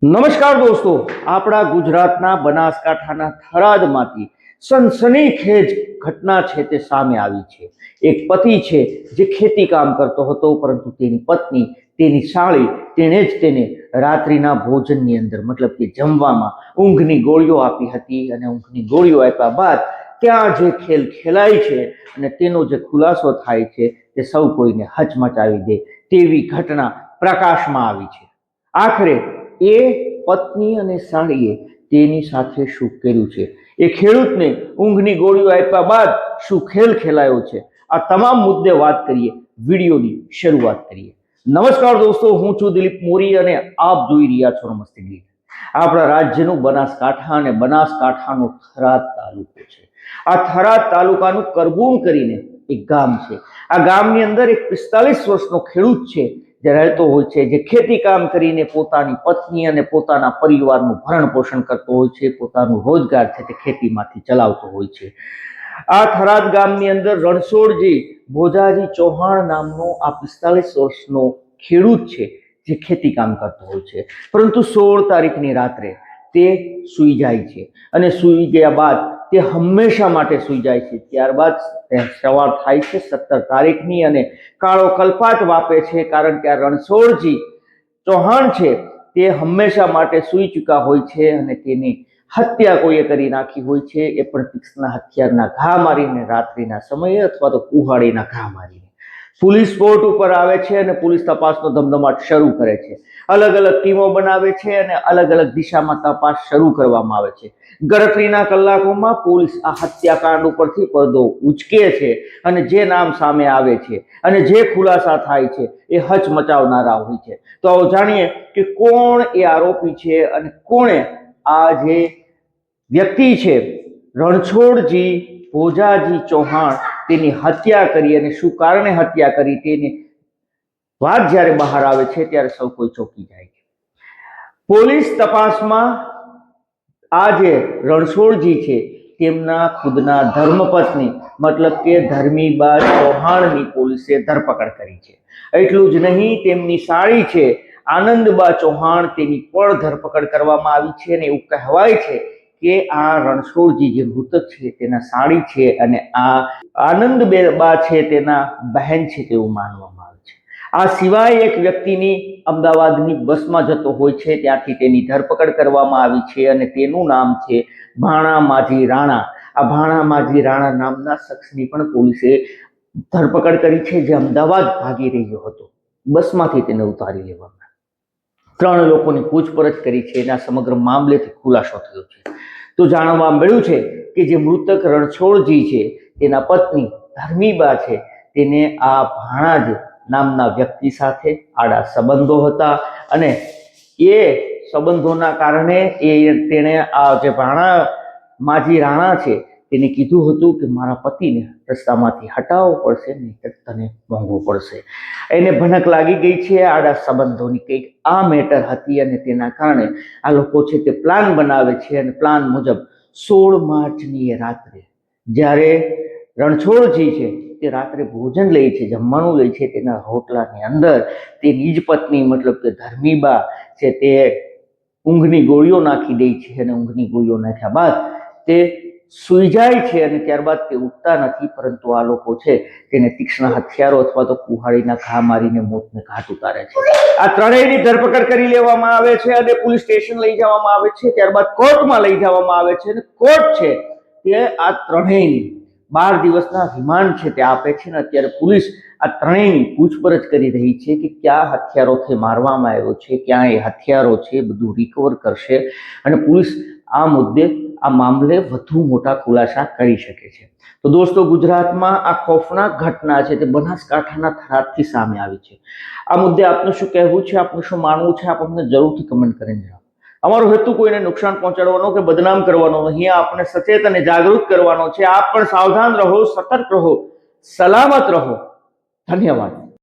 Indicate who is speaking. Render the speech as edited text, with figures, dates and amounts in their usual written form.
Speaker 1: નમસ્કાર દોસ્તો, આપણા ગુજરાતના બનાસકાંઠાના થરાદમાંથી સનસનીખેજ ઘટના છે તે સામે આવી છે। એક પતિ છે જે ખેતી કામ કરતો હતો, પરંતુ તેની પત્ની, તેની સાળી, તેણે જ તેને રાત્રિના ભોજનની અંદર મતલબ કે જમવામાં ઊંઘની ગોળીઓ આપી હતી અને ઊંઘની ગોળીઓ આપ્યા બાદ ત્યાં જે ખેલ ખેલાય છે અને તેનો જે ખુલાસો થાય છે તે સૌ કોઈને હચમચાવી દે તેવી ઘટના પ્રકાશમાં આવી છે। આખરે એ પત્ની અને સાળીએ તેની સાથે શું કર્યું છે, એ ખેડૂતને ઊંઘની ગોળીઓ આપ્યા બાદ શું ખેલ ખેલાયો છે, આ તમામ મુદ્દે વાત કરીએ। વિડીયોની શરૂઆત કરીએ। નમસ્કાર દોસ્તો, હું છું દિલીપ મોરી અને આપ જોઈ રહ્યા છો નમસ્તે ગીત। આપણા રાજ્યનું બનાસકાંઠા અને બનાસકાંઠાનો થરાદ તાલુકો છે। આ થરાદ તાલુકાનું કરબુણ કરીને એક ગામ છે। આ ગામની અંદર એક 45 વર્ષનો ખેડૂત છે જે રહેતો હોય છે, જે ખેતી કામ કરીને પોતાની પત્ની અને પોતાના પરિવારનું ભરણ પોષણ કરતો હોય છે, પોતાનું રોજગાર છે તે ખેતીમાંથી ચલાવતો હોય છે। આ થરાદ ગામની અંદર રણછોડજી ભોજાજી ચૌહાણ નામનો આ 45 વર્ષનો ખેડૂત છે જે ખેતી કામ કરતો હોય છે, પરંતુ 16 તારીખની રાત્રે તે સૂઈ જાય છે અને સૂઈ ગયા બાદ તે હંમેશા માટે સૂઈ જાય છે। ત્યારબાદ સવાર થાય છે 17 તારીખની અને કાળો કલ્પાટ વાપે છે, કારણ કે આ રણછોડજી ચૌહાણ છે તે હંમેશા માટે સૂઈ ચૂક્યા હોય છે અને તેની હત્યા કોઈએ કરી નાખી હોય છે, એ પણ તીક્ષ્ણ હથિયારના ઘા મારીને રાત્રિના સમયે અથવા તો કુહાડીના ઘા મારીને। પોલીસ સ્પોટ ઉપર આવે છે અને પોલીસ તપાસનો ધમધમાટ શરૂ કરે છે। અલગ અલગ ટીમો બનાવે છે અને અલગ અલગ દિશામાં તપાસ શરૂ કરવામાં આવે છે। ગણતરીના કલાકોમાં પોલીસ આ હત્યાકાંડ ઉપરથી પડદો ઉચકે છે અને જે નામ સામે આવે છે અને જે ખુલાસા થાય છે એ હચમચાવનારા હોય છે। તો આવો જાણીએ કે કોણ એ આરોપી છે અને કોણે આ જે વ્યક્તિ છે રણછોડજી ભોજાજી ચૌહાણ તેની હત્યા કરી અને શું કારણે હત્યા કરી તેની વાત જ્યારે બહાર આવે છે ત્યારે સૌ કોઈ ચોંકી જાય છે। પોલીસ તપાસમાં આ જે રણછોડજી છે તેમના ખુદના ધર્મપત્ની મતલબ કે ધર્મીબા ચૌહાણની પોલીસે ધરપકડ કરી છે। એટલું જ નહીં, તેમની સાળી છે આનંદબા ચૌહાણ, તેની પણ ધરપકડ કરવામાં આવી છે અને એવું કહેવાય છે કે આ રણછોડજી જે મૃતક છે તેના સાળી છે અને આ આનંદબા છે તેના બહેન છે તેવું માનવામાં આવે છે। આ સિવાય એક વ્યક્તિની અમદાવાદની બસમાં જતો હોય છે, ત્યાંથી તેની ધરપકડ કરવામાં આવી છે અને તેનું નામ છે ભાણા માજી રાણા। આ ભાણા માજી રાણા નામના શખ્સની પણ પોલીસે ધરપકડ કરી છે, જે અમદાવાદ ભાગી રહ્યો હતો। બસમાંથી તેને ઉતારી લેવામાં 3 લોકોની પૂછપરછ કરી છે અને આ સમગ્ર મામલેથી ખુલાસો થયો છે। તો જાણવા મળ્યું છે કે જે મૃતક રણછોડજી છે તેના પત્ની ધર્મીબા છે તેને આ ભાણાજ નામના વ્યક્તિ સાથે આડા સંબંધો હતા અને એ સંબંધોના કારણે તેણે આ જે ભાણા માજી રાણા છે તેને કીધું હતું કે મારા પતિને રસ્તામાંથી હટાવવો પડશે, નહીં તને મોંઘવું પડશે। એને ભનક લાગી ગઈ છે આડા સંબંધોની, કંઈક આ મેટર હતી અને તેના કારણે આ લોકો છે તે પ્લાન બનાવે છે અને પ્લાન મુજબ 16 માર્ચની રાત્રે જ્યારે રણછોડજી છે તે રાત્રે ભોજન લે છે, જમવાનું લે છે, તેના હોટલાની અંદર તેની જ પત્ની મતલબ કે ધર્મીબા છે તે ઊંઘની ગોળીઓ નાખી દે છે અને ઊંઘની ગોળીઓ નાખ્યા બાદ તે સૂઈ જાય છે અને ત્યારબાદ તે ઉઠતા નથી, પરંતુ આ લોકો છે તેને તીક્ષ્ણ હથિયારો અથવા તો કુહાડીના ઘા મારીને મોતને ઘાટ ઉતારે છે। આ ત્રણેયની ધરપકડ કરી લેવામાં આવે છે અને પોલીસ સ્ટેશન લઈ જવામાં આવે છે, ત્યારબાદ કોર્ટમાં લઈ જવામાં આવે છે અને કોર્ટ છે તે આ ત્રણેયની 12 દિવસના રિમાન્ડ છે તે આપે છે અને અત્યારે પોલીસ આ ત્રણેયની પૂછપરછ કરી રહી છે કે ક્યાં હથિયારોથી મારવામાં આવ્યો છે, ક્યાં એ હથિયારો છે, બધું રિકવર કરશે અને પોલીસ આ મુદ્દે આ મામલે વધુ મોટા ખુલાસા કરી શકે છે। તો દોસ્તો, ગુજરાતમાં આ ખોફનાક ઘટના છે તે બનાસકાંઠાના થરાદથી સામે આવી છે। આ મુદ્દે આપનું શું કહેવું છે, આપનું શું માનવું છે, આપ અમને જરૂરથી કમેન્ટ કરીને જણાવો। અમારો હેતુ કોઈને નુકસાન પહોંચાડવાનો કે બદનામ કરવાનો નહીં, આપને સચેત અને જાગૃત કરવાનો છે। આપ પણ સાવધાન રહો, સતર્ક રહો, સલામત રહો। ધન્યવાદ।